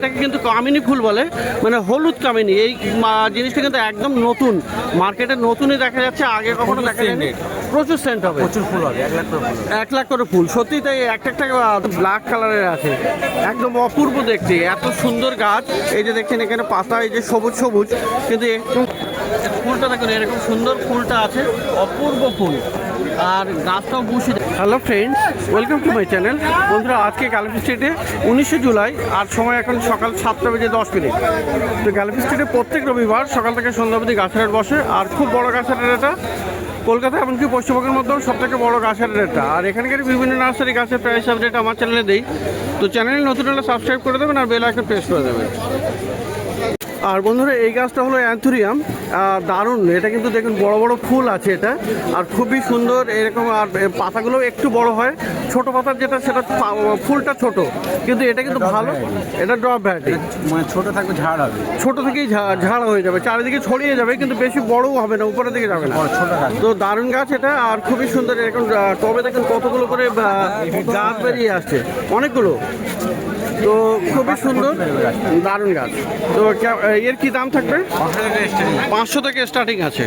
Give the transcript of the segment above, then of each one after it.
এটাকে কিন্তু কামিনী ফুল বলে, মানে হলুদ কামিনী। এই জিনিসটা কিন্তু একদম নতুন, মার্কেটে নতুনই দেখা যাচ্ছে, আগে কখনো দেখা যায়নি। প্রচুর সেন্ট হবে, প্রচুর ফুল হবে, 1 লাখ করে ফুল। সত্যি তাই, একটা ব্ল্যাক কালারের আছে, একদম অপূর্ব দেখতে, এত সুন্দর গাছ। এই যে দেখছেন এখানে পাতা, এই যে সবুজ সবুজ, কিন্তু একটু ফুলটা দেখুন, এরকম সুন্দর ফুলটা আছে, অপূর্ব ফুল, আর গাছটাও বুঝি। Hello friends, welcome to my channel. বন্ধুরা, আজকে গ্যালারি স্ট্রিটে 19শে জুলাই, আর সময় এখন সকাল 7:10। তো গ্যালারি স্ট্রিটে প্রত্যেক রবিবার সকাল থেকে সন্ধ্যা অবধি গাছের হাট বসে, আর খুব বড় গাছের হাট এটা। কলকাতা এমনকি পশ্চিমবঙ্গের মধ্যেও সবথেকে বড় গাছের হাটটা। আর এখানকার বিভিন্ন নার্সারি গাছের প্রাইস আপডেট আমার চ্যানেলে দেই। তো চ্যানেল নতুন হলে সাবস্ক্রাইব করে দেবেন আর বেল আইকন প্রেস করে দেবেন। আর বন্ধুরা, এই গাছটা হলো অ্যান্থুরিয়াম, দারুণ। এটা কিন্তু দেখুন বড় বড় ফুল আছে এটা, আর খুবই সুন্দর এরকম। আর পাতাগুলো একটু বড় হয়, ছোট পাতার যেটা সেটা ফুলটা ছোট, কিন্তু এটা কিন্তু ভালো। এটা ড্রপ ভ্যারাইটি, মানে ছোট থাকবে, ঝাড় হবে, ছোট থেকেই ঝাড় হয়ে যাবে, চারিদিকে ছড়িয়ে যাবে, কিন্তু বেশি বড়ও হবে না, উপরের দিকে যাবে না। ছোট তো দারুণ গাছ এটা, আর খুবই সুন্দর। এরকম টবে দেখুন কতগুলো করে গাছ বেরিয়ে আসছে, অনেকগুলো। তো খুবই সুন্দর, দারুণ গাছ। তো এর কি দাম থাকবে? 500 থেকে স্টার্টিং আছে।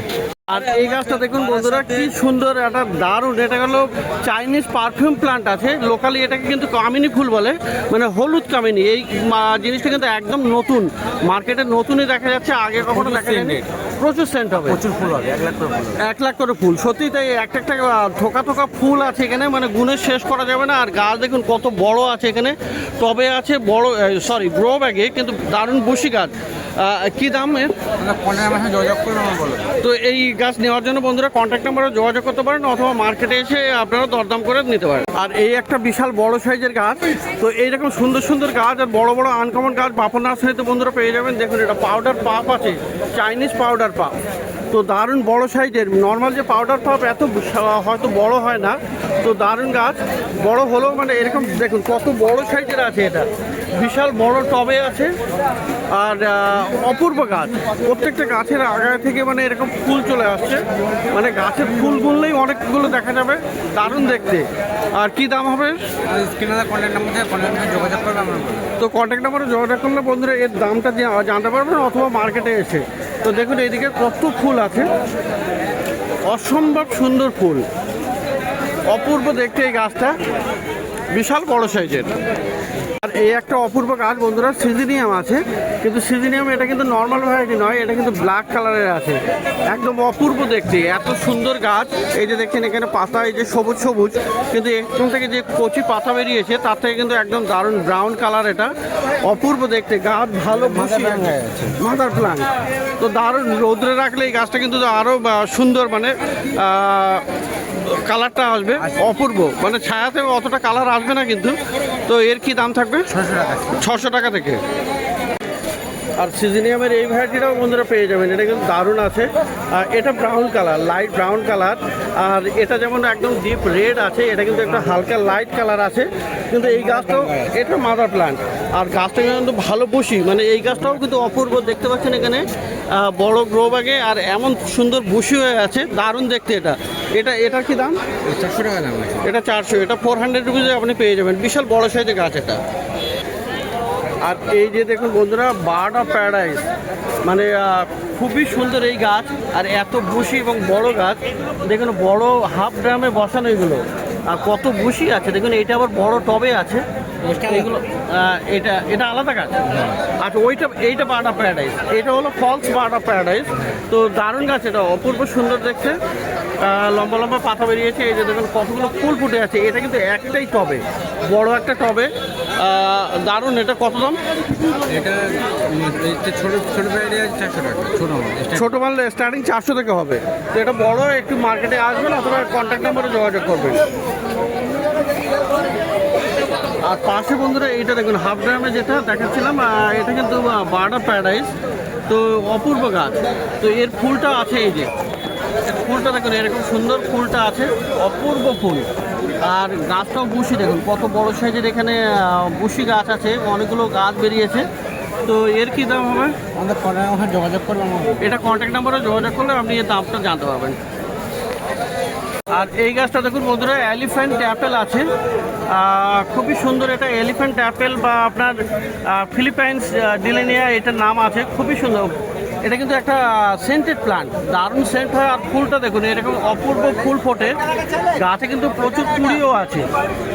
আর এই গাছটা দেখুন বন্ধুরা, কি সুন্দর, একটা দারুণ। এটা হলো চাইনিজ পারফিউম প্লান্ট আছে, লোকালি এটাকে কিন্তু কামিনী ফুল বলে, মানে হলুদ কামিনী। এই জিনিসটা কিন্তু একদম নতুন, মার্কেটে নতুনই দেখা যাচ্ছে, আগে কখনো দেখা যায়নি। প্রচুর সেন্ট হবে, প্রচুর ফুল হবে, 1 লাখ করে ফুল। সত্যি তাই, একটা থোকা থোকা ফুল আছে এখানে, মানে গুণে শেষ করা যাবে না। আর গাছ দেখুন কত বড় আছে, এখানে টবে আছে, বড় গ্রো ব্যাগে, কিন্তু দারুণ বসি গাছ। কি দাম এর? 15 মাসে যোগাযোগ করবে আমার বলো। তো এই গাছ নেওয়ার জন্য বন্ধুরা কন্ট্যাক্ট নাম্বারে যোগাযোগ করতে পারেন, অথবা মার্কেটে এসে আপনারা দরদাম করে নিতে পারেন। আর এই একটা বিশাল বড় সাইজের গাছ। তো এইরকম সুন্দর সুন্দর গাছ আর বড় বড় আনকমন গাছ বাপন নার্সারিতে বন্ধুরা পেয়ে যাবেন। দেখুন, এটা পাউডার পাপ আছে, চাইনিজ পাউডার পাপ। তো দারুণ বড় সাইজের। নর্মাল যে পাউডার পাপ এত হয়তো বড় হয় না। তো দারুণ গাছ, বড় হলেও মানে এরকম দেখুন কত বড় সাইজের আছে। এটা বিশাল বড় টবে আছে, আর অপূর্ব গাছ। প্রত্যেকটা গাছের আগায় থেকে মানে এরকম ফুল চলে আসছে, মানে গাছের ফুল গুনলেই অনেকগুলো দেখা যাবে, দারুণ দেখতে। আর কি দাম হবে? স্ক্রিনে কন্ট্যাক্ট নাম্বার দিয়ে যোগাযোগ করবে আমার। তো কন্ট্যাক্ট নাম্বারে যোগাযোগ করলে বন্ধুরা এর দামটা জানতে পারবেন, অথবা মার্কেটে এসে। তো দেখুন এইদিকে কত ফুল আছে, অসম্ভব সুন্দর ফুল, অপূর্ব দেখতে এই গাছটা, বিশাল বড় সাইজের। আর এই একটা অপূর্ব গাছ বন্ধুরা, সিজিনিয়াম আছে, কিন্তু সিজিনিয়াম এটা কিন্তু নর্মাল ভ্যারাইটি নয়, এটা কিন্তু ব্ল্যাক কালারের আছে, একদম অপূর্ব দেখতে, এত সুন্দর গাছ। এই যে দেখছেন এখানে পাতা, এই যে সবুজ সবুজ, কিন্তু এখান থেকে যে কচি পাতা বেরিয়েছে তার থেকে কিন্তু একদম দারুণ ব্রাউন কালার। এটা অপূর্ব দেখতে গাছ, ভালো মাদার প্লান্ট। তো দারুণ, রৌদ্রে রাখলে এই গাছটা কিন্তু আরও সুন্দর, মানে কালারটা আসবে অপূর্ব, মানে ছায়াতে অতটা কালার আসবে না কিন্তু। তো এর কি দাম থাকবে? 600 টাকা থেকে। আর সিজিনিয়ামের এই ভ্যারাইটিটাও বন্ধুরা পেয়ে যাবেন, এটা কিন্তু দারুণ আছে। আর এটা brown colour, light brown colour. আর এটা যেমন একদম ডিপ রেড আছে, এটা কিন্তু একটা হালকা লাইট কালার আছে। কিন্তু এই গাছটাও, এটা মাদার প্লান্ট, আর গাছটা কিন্তু ভালো বসি, মানে এই গাছটাও কিন্তু অপূর্ব দেখতে পাচ্ছেন এখানে, বড় গ্রো ব্যাগে, আর এমন সুন্দর বসি হয়ে আছে, দারুণ দেখতে। এটা কি দাম? 400 টাকা দাম আছে। এটা 400, এটা 400 রুপিজে আপনি পেয়ে যাবেন, বিশাল বড় সাইজের গাছ এটা। আর এই যে দেখুন বন্ধুরা, বার্ড অফ প্যারাডাইস, মানে খুবই সুন্দর এই গাছ, আর এত বুশি এবং বড় গাছ। দেখুন বড় হাফ ড্রামে বসানো এগুলো, আর কত বুশি আছে দেখুন। এটা আবার বড় টবে আছে এগুলো। এটা আলাদা গাছ। আচ্ছা, এইটা বার্ড অফ প্যারাডাইস, এটা হলো ফলস বার্ড অফ প্যারাডাইস। তো দারুণ গাছ, এটা অপূর্ব সুন্দর দেখতে, লম্বা লম্বা পাতা বেরিয়েছে। এই যে দেখুন কতগুলো ফুল ফুটে আছে। এটা কিন্তু একটাই টবে, বড় একটা টবে, দারুণ। এটা কত দাম? এটা ছোট ছোট ভ্যারাইটি আছে 400 টাকা, ছোটো মাল স্টার্টিং 400 থেকে হবে। তো এটা বড়, একটু মার্কেটে আসবেন, অথবা কন্ট্যাক্ট নাম্বারে যোগাযোগ করবেন। আর পাশে বন্ধুরা এইটা দেখুন, হাফ ড্রামে যেটা দেখাচ্ছিলাম, এটা কিন্তু বার্ড অফ প্যারাডাইস। তো অপূর্ব গাছ। তো এর ফুলটা আছে, এই যে ফুলটা দেখুন, এরকম সুন্দর ফুলটা আছে, অপূর্ব ফুল। আর গাছটাও বুশি, দেখুন কত বড় সাইজের এখানে বুশি গাছ আছে, অনেকগুলো গাছ বেরিয়েছে। তো এর কি দাম হবে? আমাদের কন্ট্যাক্ট নাম্বার যোগাযোগ করবে আমার। এটা কন্ট্যাক্ট নাম্বারে যোগাযোগ করলে আপনি এর দামটা জানতে পারবেন। আর এই গাছটা দেখুন বন্ধুরা, এলিফ্যান্ট অ্যাপেল আছে, খুবই সুন্দর। এটা এলিফ্যান্ট অ্যাপেল বা আপনার ফিলিপাইন্স ডিলেনিয়া এটার নাম আছে, খুবই সুন্দর। এটা কিন্তু একটা সেন্টেড প্লান্ট, দারুণ সেন্ট হয়। আর ফুলটা দেখুন এরকম অপূর্ব ফুল ফোটে, গাছে কিন্তু প্রচুর কুড়িও আছে,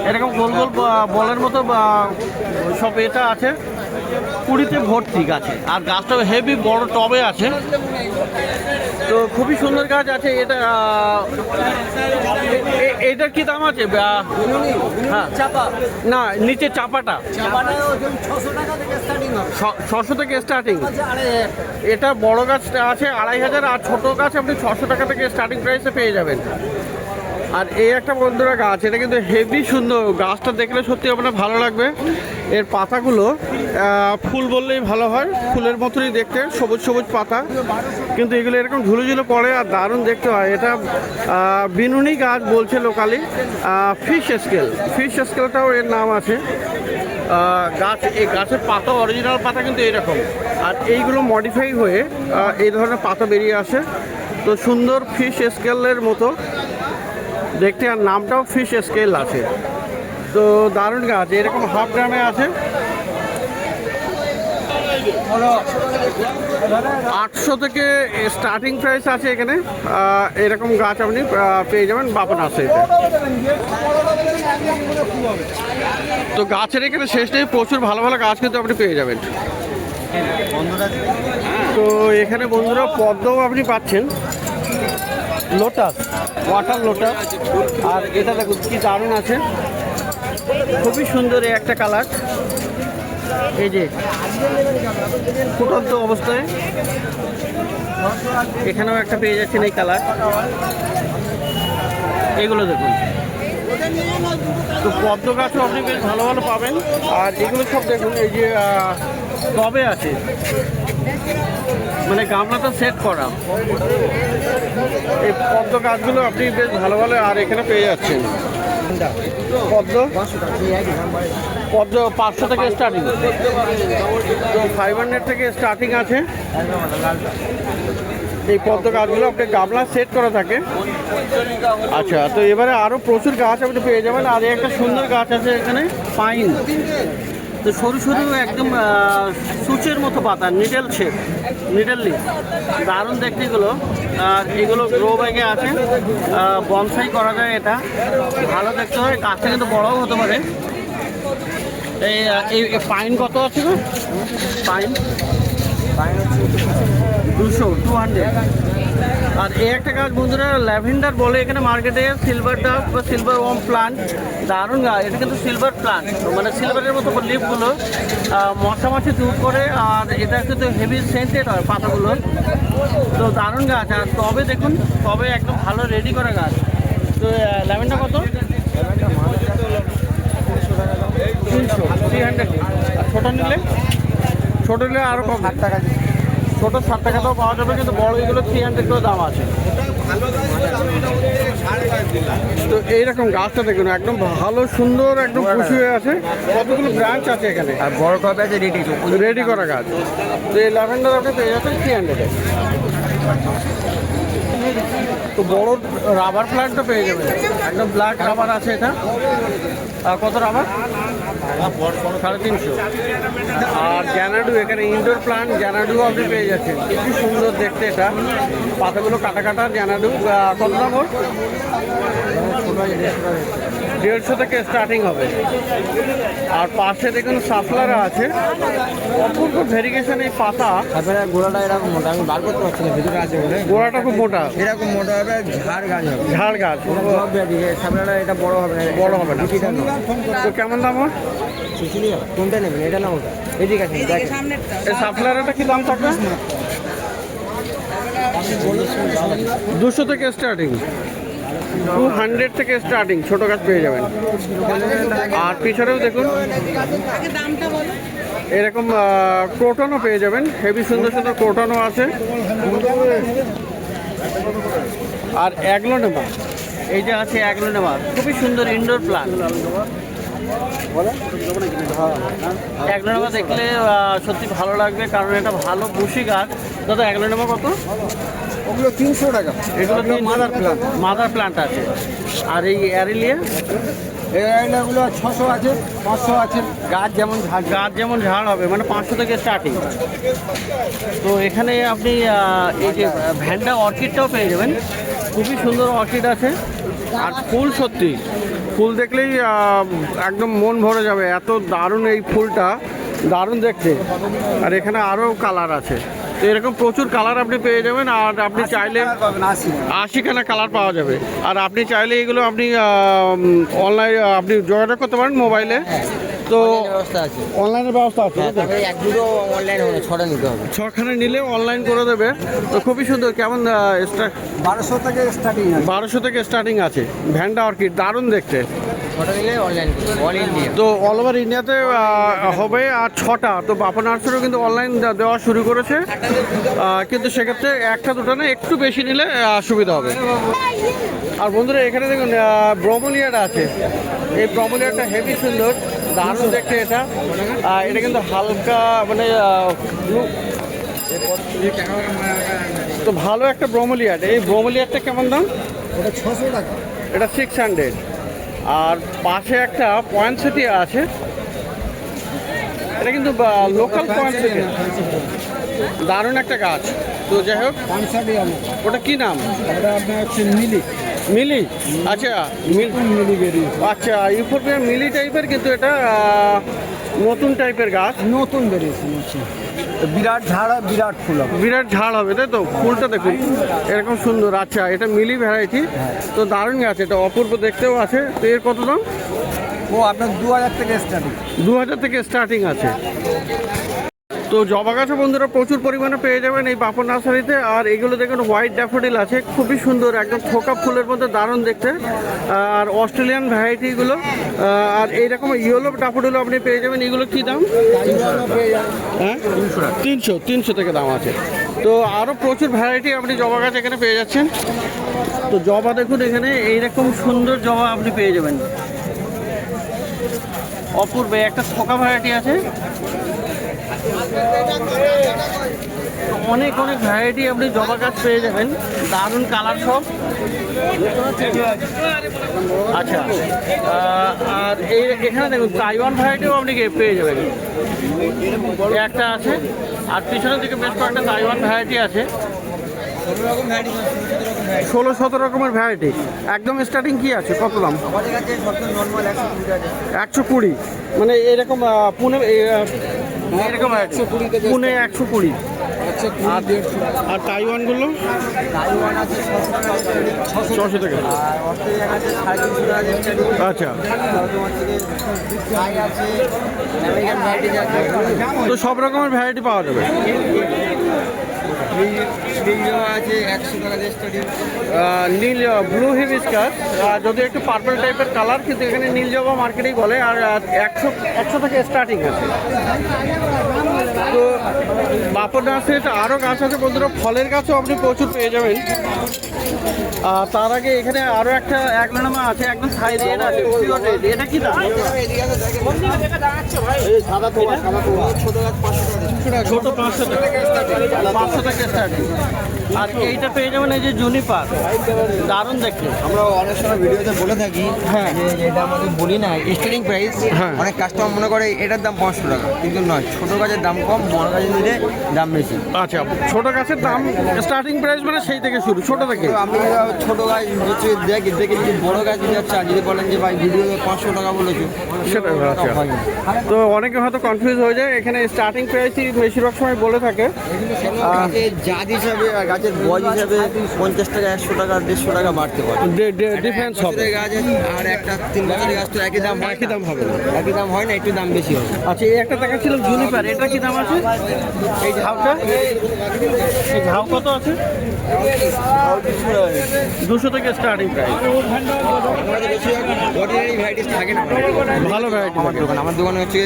এরকম গোল গোল বলের মতো সব এটা আছে, কুড়িতে ভর্তি গাছে। আর গাছটা হেভি বড় টবে আছে, তো খুবই সুন্দর গাছ আছে। এটা এটার কি দাম আছে? হ্যাঁ, না নিচে চাপাটা 600 থেকে স্টার্টিং। এটা বড় গাছটা আছে 2500, আর ছোট গাছ আপনি 600 টাকা থেকে স্টার্টিং প্রাইসে পেয়ে যাবেন। আর এই একটা বন্ধুরা গাছ, এটা কিন্তু হেভি সুন্দর, গাছটা দেখলে সত্যি আপনার ভালো লাগবে। এর পাতাগুলো ফুল বললেই ভালো হয়, ফুলের মতনই দেখতে, সবুজ সবুজ পাতা, কিন্তু এগুলো এরকম ঝুলো ঝুলো পড়ে আর দারুণ দেখতে হয়। এটা বিনুনি গাছ বলছে লোকালি, ফিশ স্কেলটাও এর নাম আছে। গাছ, এই গাছের পাতা অরিজিনাল পাতা কিন্তু এরকম, আর এইগুলো মডিফাই হয়ে এই ধরনের পাতা বেরিয়ে আসে। তো সুন্দর ফিশ স্কেলের মতো দেখতে, আর নামটাও ফিশ স্কেল আছে। তো দারুণ গাছ, এরকম হাফ গ্রামে আছে 800 থেকে স্টার্টিং প্রাইস আছে এখানে। এরকম গাছ আপনি পেয়ে যাবেন বাপন নার্সারিতে। তো গাছের এখানে শেষ নেই, প্রচুর ভালো ভালো গাছ কিন্তু আপনি পেয়ে যাবেন। তো এখানে বন্ধুরা পদ্মও আপনি পাচ্ছেন, লোটাস, ওয়াটার লোটাস। আর এটা দেখুন কি দারুণ আছে, খুবই সুন্দর এই একটা কালার, এই যে ফুটন্ত অবস্থায়। এখানেও একটা পেয়ে যাচ্ছেন এই কালার, এগুলো দেখুন। তো পদ্ম গাছও আপনি বেশ ভালো ভালো পাবেন। আর এগুলো সব দেখুন এই যে টবে আছে, মানে গামলাটা সেট করা। এই পদ্ম গাছগুলো আপনি বেশ ভালো ভালো আর এখানে পেয়ে যাচ্ছেন। পদ্ম 500 থেকে স্টার্টিং, তো 500 থেকে স্টার্টিং আছে। এই পদ্ম গাছগুলো আপনি গামলা সেট করা থাকে। আচ্ছা, তো এবারে আরও প্রচুর গাছ আপনি পেয়ে যাবেন। আর একটা সুন্দর গাছ আছে এখানে, পাইন। তো সরু সরু একদম সুচের মতো পাতা, নিডেল শেপ, নিডেল লিফ, দারুণ দেখতে এগুলো। আর এগুলো গ্রো ব্যাগে আছে, বনসাই করা যায়, এটা ভালো দেখতে হয়, গাছটা কিন্তু বড়ও হতে পারে। এই পাইন কত আছে গো? পাইন 200। আর এই একটা গাছ বন্ধুরা ল্যাভেন্ডার বলে এখানে মার্কেটে, সিলভার ডাব বা সিলভার ওম প্লান্ট, দারুণ গাছ। এটা কিন্তু সিলভার প্লান্ট, মানে সিলভারের মতো লিফগুলো মশা মাছি দূর করে। আর এটা কিন্তু হেভি সেন্টেড হয় পাতাগুলো, তো দারুণ গাছ। আর টবে দেখুন, টবে একদম ভালো রেডি করা গাছ। তো ল্যাভেন্ডার কত? 300। আর ছোটো নিলে আরও কম, 7 টাকা। ছোটো 7 টাকাতেও পাওয়া যাবে, কিন্তু বড় এগুলো 300 করে দাম আছে। তো এইরকম গাছটা দেখুন, একদম ভালো সুন্দর, একদম খুশি হয়ে আছে। কতগুলো ব্রাঞ্চ আছে এখানে, আর বড় কবে আছে রেডি করা গাছ। তো এই ল্যাভেন্ডার আপনি পেয়ে যাচ্ছেন 300-এ। তো বড় রাবার প্লান্টটা পেয়ে যাবেন, একদম ব্ল্যাক রাবার আছে এটা। কত রাবার? 350। আর জ্যানাডু, এখানে ইনডোর প্লান্ট জ্যানাডু আপনি পেয়ে যাচ্ছেন, খুবই সুন্দর দেখতে। এটা পাতাগুলো কাটা কাটা জ্যানাডু। কত দাম ওর? 150 থেকে স্টার্টিং হবে। আর পাশে দেখুন সাফলারা আছে, অপূর্ব ভেরিগেশন এই পাতা। গোড়াটা এরকম মোটা, আমি বার করতে পারছি না, ভিতরে আছে বলে। গোড়াটা খুব মোটা, এরকম মোটা হবে, ঝাড় গাছ হবে, ঝাড় গাছ। সামনেটা এটা বড় হবে না, বড় হবে না। তো কেমন দাম ওর? কোনটা নেবেন, এটা না ওটা? এদিকে আছে, দেখেন এই সাফলারাটা কি দাম থাকবে? 200 থেকে স্টার্টিং, 200 থেকে স্টার্টিং ছোট গাছ পেয়ে যাবেন। আর পিছনেও দেখুন এরকম ক্রোটনও পেয়ে যাবেন, হেভি সুন্দর সুন্দর ক্রোটনও আছে। আর অ্যাগ্লোনেমা, এই যে আছে অ্যাগ্লোনেমা, খুবই সুন্দর ইনডোর প্লান্ট। এগলোনামা দেখলে সত্যি ভালো লাগবে, কারণ এটা ভালো বুশি গাছ। দাদা এগলোনামা কত? ওগুলো 300 টাকা। এগুলো মাদার প্লান্ট। মাদার প্লান্ট আছে। আর এই অ্যারিলিয়া? এই আইলাগুলো 600 আছে, 500 আছে, গাছ যেমন ঝাড় হবে, মানে 500 থেকে স্টার্টিং। তো এখানে আপনি এই যে ভ্যান্ডা অর্কিডটাও পেয়ে যাবেন, খুবই সুন্দর অর্কিড আছে। আর ফুল সত্যি, ফুল দেখলেই একদম মন ভরে যাবে, এত দারুণ এই ফুলটা, দারুণ দেখতে। আর এখানে আরও কালার আছে, তো এরকম প্রচুর কালার আপনি পেয়ে যাবেন। আর আপনি চাইলে 80খানা কালার পাওয়া যাবে। আর আপনি চাইলে এগুলো আপনি অনলাইনে আপনি যোগাযোগ করতে পারেন মোবাইলে। তো অনলাইনের ব্যবস্থা আছে, এক দুটো অনলাইন হবে, 6টা নিতে হবে। 6খানা নিলে অনলাইন করে দেবে। তো খুবই সুন্দর। কেমন 1200 থেকে স্টার্টিং আছে। 1200 থেকে স্টার্টিং আছে ভ্যান্ডা অর্কিড, দারুণ দেখতে। 6টা নিলে অনলাইন অল ইন্ডিয়া। তো অল ওভার ইন্ডিয়াতে হবে। আর 6টা তো বাপা নার্সারিও কিন্তু অনলাইন দেওয়া শুরু করেছে, কিন্তু সেক্ষেত্রে একটা দুটো না, একটু বেশি নিলে সুবিধা হবে। আর বন্ধুরা এখানে দেখুন ব্রোমোলিয়াটা আছে। এই ব্রোমোলিয়াটা হেভি সুন্দর, দারুণ দেখতে এটা। এটা কিন্তু হালকা মানে ব্লু, তো ভালো একটা ব্রোমোলিয়াট। এই ব্রোমোলিয়াটটা কেমন দাম? ওটা 600 টাকা। এটা 600। আর পাশে একটা পয়েন্টসেটিয়া আছে, এটা কিন্তু লোকাল পয়েন্টসেটিয়া, দারুণ একটা গাছ। তো যাই হোক, ওটা কি নাম? ওটা আপনার হচ্ছে মিলি। মিলি, আচ্ছা মিলি বেরিয়ে। আচ্ছা, ইউফোরবিয়া মিলি টাইপের, কিন্তু এটা নতুন টাইপের গাছ, নতুন বেরিয়েছে। বিরাট ঝাড়, বিরাট ফুল হবে, বিরাট ঝাড় হবে, তাই তো? ফুলটা দেখুন এরকম সুন্দর। আচ্ছা, এটা মিলি ভ্যারাইটি, তো দারুণ গাছ, এটা অপূর্ব দেখতেও আছে। তো এর কত দাম? ও আপনার 2000 থেকে স্টার্টিং। 2000 থেকে স্টার্টিং আছে। তো জবা গাছও বন্ধুরা প্রচুর পরিমাণে পেয়ে যাবেন এই বাপন নার্সারিতে। আর এগুলো দেখুন হোয়াইট ড্যাফোডিল আছে, খুবই সুন্দর, একদম থোকা ফুলের মধ্যে দারুণ দেখতে। আর অস্ট্রেলিয়ান ভ্যারাইটিগুলো, আর এইরকম ইয়েলো ড্যাফোডিলও আপনি পেয়ে যাবেন। এগুলো কী দাম? হ্যাঁ, 300 থেকে দাম আছে। তো আরও প্রচুর ভ্যারাইটি আপনি জবা গাছ এখানে পেয়ে যাচ্ছেন। তো জবা দেখুন এখানে এইরকম সুন্দর জবা আপনি পেয়ে যাবেন, অপূর্ব। একটা থোকা ভ্যারাইটি আছে, অনেক ভ্যারাইটি আপনি জবা গাছ পেয়ে যাবেন, দারুণ কালার সব। আচ্ছা, আর এখানে দেখুন তাইওয়ান ভ্যারাইটিও আপনি পেয়ে যাবেন, একটা আছে। আর পিছনের দিকে বেশ কয়েকটা তাইওয়ান ভ্যারাইটি আছে, 16-17 রকমের ভ্যারাইটি। একদম স্টার্টিং কি আছে, কত দাম? 120, মানে এরকম পুনে এরকম 120। আর তাইওয়ানগুলো 600 টাকা। আচ্ছা, তো সব রকমের ভ্যারাইটি পাওয়া যাবে। নীল ব্লু হিবিস্কাস, যদি একটু পার্পল টাইপের কালার, কিন্তু এখানে নীল জবা মার্কেটেই বলে। আর 100 থেকে স্টার্টিং আছে। তো বাপর নার্সারিতে আরও গাছ আছে বন্ধুরা, ফলের গাছও আপনি প্রচুর পেয়ে যাবেন। তার আগে এখানে আরও একটা এগলোনামা আছে, একদম সাইড রেড আছে। এটা কি দাম? ছোট 500 থেকে স্টার্টিং। আর এইটা পেয়ে যাবেন এই যে জুনিপার, দারুণ দেখতে। আমরা অনেক সময় ভিডিওতে বলে থাকি, হ্যাঁ, যে এটা আমাদের বলি না স্টার্টিং প্রাইস। হ্যাঁ, অনেক কাস্টমার মনে করে এটার দাম 500 টাকা, কিন্তু নয়, ছোট গাছের দাম কম, বড় গাছের নিলে দাম বেশি। আচ্ছা, ছোট গাছের দাম স্টার্টিং প্রাইস মানে সেই থেকে শুরু, ছোট থেকে। তো আপনি ছোট গাছ হচ্ছে দেখে যদি বড় গাছ নিতে চান, যদি বলেন যে ভাই ভিডিওতে 500 টাকা বলেছো, সেটা আচ্ছা। তো অনেকে হয়তো কনফিউজ হয়ে যায়, এখানে স্টার্টিং প্রাইসই বেশিরভাগ সময় বলে থাকে। গাছের জাত হিসাবে আর গাছের বয়স হিসাবে 50 টাকা, 100 টাকা, 150 টাকা বাড়তে পারে। ডিফারেন্স হবে। গাছ আর একটা 3 বছরের গাছ তো একই দাম হবে না, একই দাম হয় না, একটু দাম বেশি হবে। আচ্ছা, এই একটা দেখাচ্ছিলাম জুনিপার, এটা কি দাম আছে? এই ঝাউটা, এই ঝাউ কত আছে? 200 থেকে স্টার্টিং প্রাইস। আমাদের বেশি অর্ডিনারি ভ্যারাইটিস থাকে না, ভালো ভ্যারাইটি আমার দোকানে হচ্ছে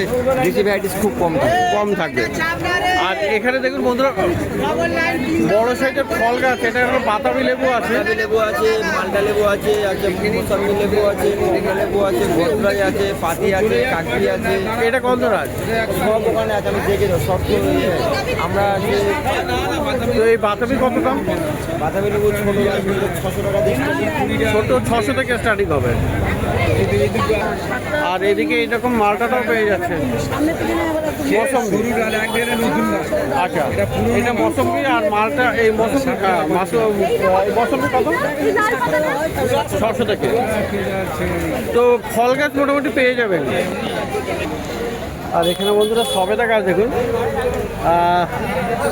দেশি ভ্যারাইটিস খুব কম থাকে। কম থাকবে। আর এখানে দেখুন বন্ধুরা বড় সাইজের ফল গাছ, এটা হলো বাতাবি লেবু আছে, বাতাবি লেবু আছে, মালটা লেবু আছে, মৌসুমী লেবু আছে, কমলা লেবু আছে, গন্ধরাজ আছে, পাতি আছে, কাকড়ি আছে। এটা গন্ধরাজ সব ওখানে আছে, আমি দেখে দেবো সব তো আমরা আছে। তো এই বাতাবি কত দাম? বাতাবি লেবু ছোটো 600 টাকা দিয়ে ছোট 600 থেকে স্টার্টিং হবে। আর এদিকে এইরকম মালটাটাও পেয়ে যাচ্ছে, মৌসম্বি। আচ্ছা, এটা মৌসম্বি আর মালটা এই মৌসম্বি মৌসম্বি কত? 600 থেকে। তো ফল গাছ মোটামুটি পেয়ে যাবেন। আর এখানে বন্ধুরা সবেদা গাছ দেখুন,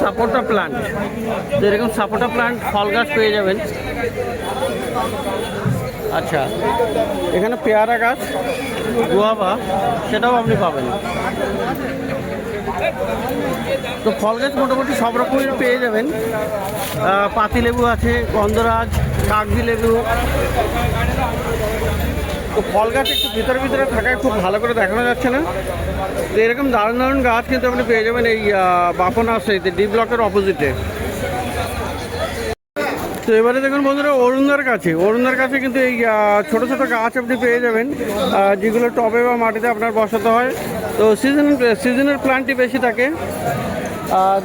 সাপোটা প্লান্ট, যেরকম সাপোটা প্লান্ট ফল গাছ পেয়ে যাবেন। আচ্ছা, এখানে পেয়ারা গাছ, গুয়াভা, সেটাও আপনি পাবেন। তো ফল গাছ মোটামুটি সব রকমের পেয়ে যাবেন। পাতিলেবু আছে, গন্ধরাজ, কাগজি লেবু। তো ফল গাছ একটু ভিতরে ভিতরে থাকায় খুব ভালো করে দেখানো যাচ্ছে না। তো এরকম দারুণ দারুণ গাছ কিন্তু আপনি পেয়ে যাবেন এই বাপন নার্সারিতে, ডি ব্লকের অপোজিটে। তো এবারে দেখুন বন্ধুরা অরুণদার কাছে কিন্তু এই ছোটো ছোটো গাছ আপনি পেয়ে যাবেন, যেগুলো টবে বা মাটিতে আপনার বসাতে হয়। তো সিজনের প্ল্যান্টই বেশি থাকে।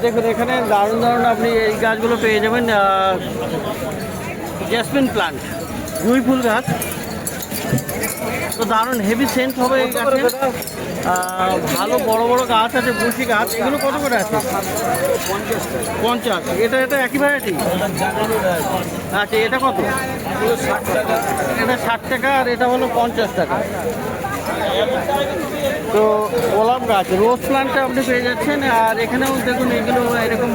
দেখুন এখানে দারুণ দারুণ আপনি এই গাছগুলো পেয়ে যাবেন। জেসমিন প্ল্যান্ট, জুঁই ফুল গাছ, তো দারুণ হেভি সেন্ট হবে এই গাছে। ভালো বড় বড় গাছ আছে, বুশি গাছ। এগুলো কত করে আছে? 50। এটা একই ভ্যারাইটি? আচ্ছা, এটা কত? এটা 60 টাকা, আর এটা হলো 50 টাকা। তো গোলাপ গাছ, রোজ প্লান্টটা আপনি পেয়ে যাচ্ছেন। আর এখানেও দেখুন এগুলো এরকম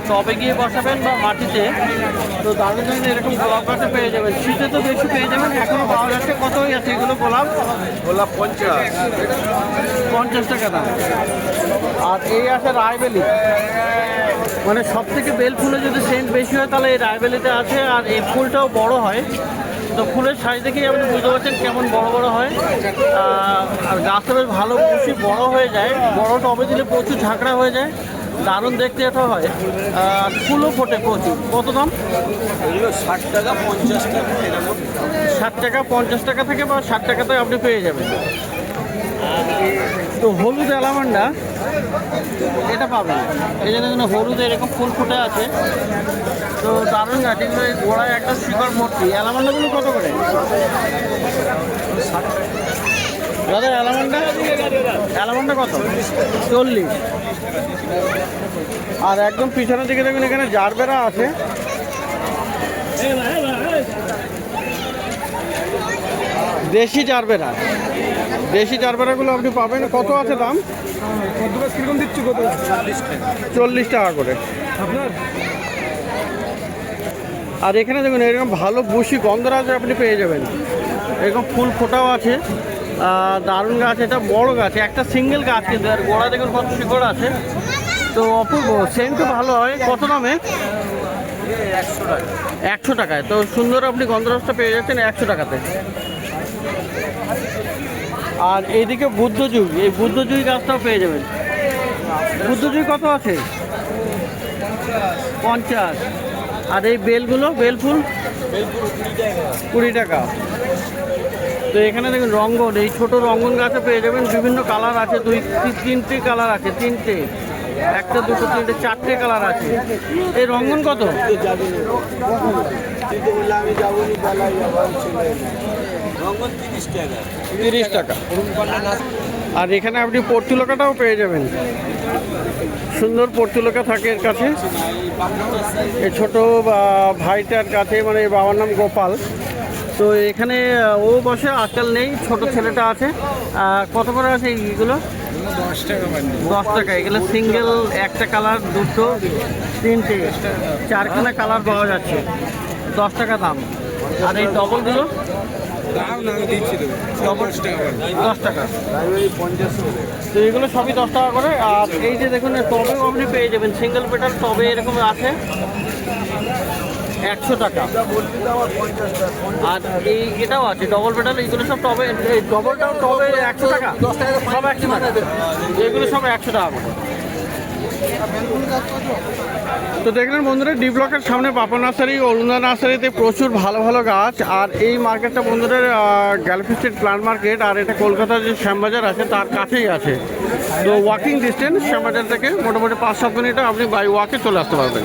টবে গিয়ে বসাবেন বা মাটিতে, তো দারুণ দারুণ এরকম গোলাপ গাছও পেয়ে যাবেন। শীতে তো বেশি পেয়ে যাবেন, এখনও পাওয়া যাচ্ছে। কত হয়ে যাচ্ছে এগুলো গোলাপ? 50 টাকা দাম। আর এই আছে রায়বেলি, মানে সব থেকে বেল ফুলে যদি সেন্ট বেশি হয় তাহলে এই রায়বেলিতে আছে। আর এই ফুলটাও বড় হয়, তো ফুলের সাইজ দেখেই আপনি বুঝতে পারছেন কেমন বড় বড় হয়। আর গাছটা বেশ ভালো বেশি বড় হয়ে যায়, বড় টবে দিলে প্রচুর ঝাঁকড়া হয়ে যায়, দারুণ দেখতে এটা হয়। আর ফুলও ফোটে প্রচুর। কত দাম? 60 টাকা, 50 টাকা, 60 টাকা, 50 টাকা থেকে বা 60 টাকাতে আপনি পেয়ে যাবেন। তো হলুদ অ্যালামান্ডা, এটা পাবেন। এই জন্য হলুদ এরকম ফুল ফুটে আছে, তো দারুণ গাছ। এগুলো এই গোড়ায় একটা শিকড় ভর্তি। অ্যালামান্ডাগুলো কত করে দাদা? অ্যালামান্ডা কত? 40। আর একদম পিছনের দিকে দেখুন এখানে জারবেরা আছে। দেশি জারবেরাগুলো আপনি পাবেন। কত আছে দাম? কিরকম দিচ্ছি? কত? 40 টাকা করে। আর এখানে দেখুন এরকম ভালো বুশি গন্ধরাজ আপনি পেয়ে যাবেন। এরকম ফুল ফোটাও আছে, দারুণ গাছ। এটা বড় গাছ, একটা সিঙ্গেল গাছ কিন্তু। আর গোড়া দেখুন কত শিকড় আছে, তো অপূর্ব। সেন্টও ভালো হয়। কত দামে? 100 টাকায়। তো সুন্দর আপনি গন্ধরাজটা পেয়ে যাচ্ছেন 100 টাকাতে। আর এইদিকে বুদ্ধজুই, এই বুদ্ধজুই গাছটাও পেয়ে যাবেন। বুদ্ধজুই কত আছে? 50। আর এই বেলগুলো, বেল ফুল 20 টাকা। তো এখানে দেখুন রঙ্গন, এই ছোট রঙ্গন গাছও পেয়ে যাবেন। বিভিন্ন কালার আছে, 3টে কালার আছে, 3টে, 1, 2, 3, 4টে কালার আছে। এই রঙ্গন কত? 30 টাকা। আর এখানে আপনি পর্তুলকাটাও পেয়ে যাবেন। সুন্দর পর্তুলকা থাকে এর কাছে। এই ছোটো ভাইটার কাছে, মানে বাবার নাম গোপাল। তো এখানে ও বসে, আজকাল নেই, ছোট ছেলেটা আছে। কত করে আছে এইগুলো? 10 টাকা। এগুলো সিঙ্গেল, একটা কালার, 2, 3টে, 4খানা কালার পাওয়া যাচ্ছে, 10 টাকা দাম। আর এই ডবলগুলো 10 টাকা। তো এগুলো সবই 10 টাকা করে। আর এই যে দেখুন টবেও আপনি পেয়ে যাবেন, সিঙ্গেল পেটাল টবে এরকম আছে, 100 টাকা। আর এটাও আছে ডবল পেটাল। এইগুলো সব টবে, এই ডবলটাও টবে 100 টাকা, সব 100 টাকা। এগুলো সব 100 টাকা করে। তো দেখলেন বন্ধুরা, ডি ব্লকের সামনে বাপা নার্সারি, অরুণা নার্সারিতে প্রচুর ভালো ভালো গাছ। আর এই মার্কেটটা বন্ধুরা গ্যালাক্সি স্ট্রিট প্লান্ট মার্কেট, আর এটা কলকাতার যে শ্যামবাজার আছে তার কাছেই আছে। তো ওয়াকিং ডিস্টেন্স শ্যামবাজার থেকে মোটামুটি 5-7 মিনিটে আপনি বাই ওয়াকে চলে আসতে পারবেন।